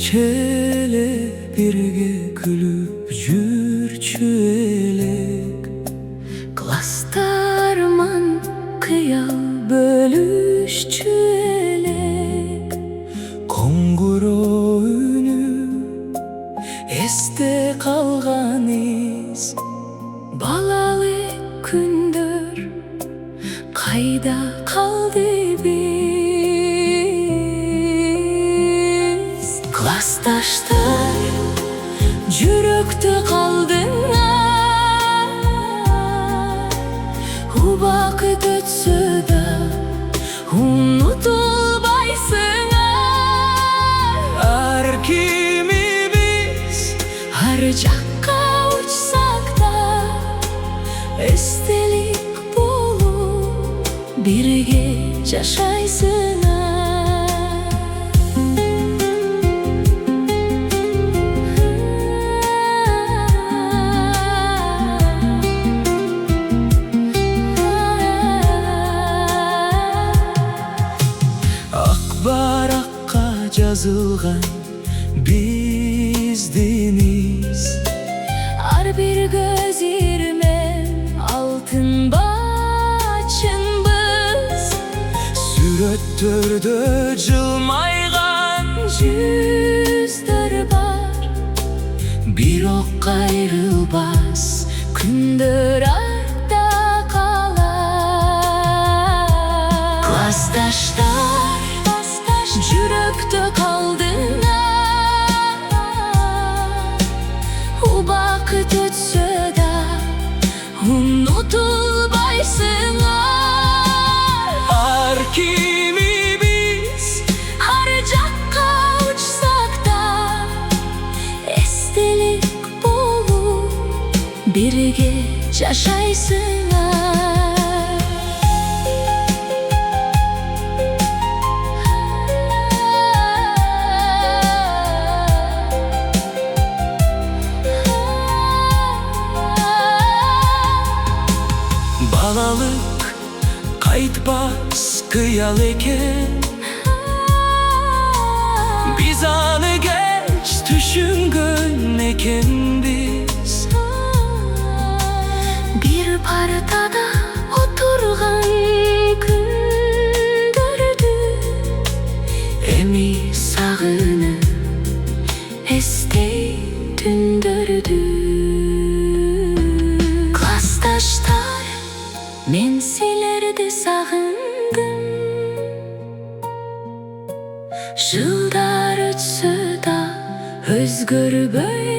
Кечеле бирге күлүп жүрчү элек. Класстарман кыял бөлүшчү элек. Коңгуроо үнү эсте калган из. Балалык күндөр кайда калды биз? Классташтар жүрөктө калдыңар. Убакыт өтсө да унутулбайсыңар. Ар кимибиз Ар жакка учсак да эстелик болуп бирге жашайсыңар. ак баракка жазылган биздин из. Ар бир көз ирмем алтын бачынбыз. Сүрөттөрдө жылмайган Жүздөр бар, бирок кайрылбас күндөр артта калат. Классташтар жүрөктө калдыңар. Убакыт өтсө да унутулбайсыңар. ар кимибиз Ар жакка учсак да эстелик болуп бирге жашайсыңар. балалык кайтпас кыял экен. Биз аны кеч түшүнгөн экенбиз. Бир партада отурган күндөрдү эми сагынып эстей түндөрдү. Классташтар, мен силерди сагындым. Жылдар өтсө да өзгөрбөй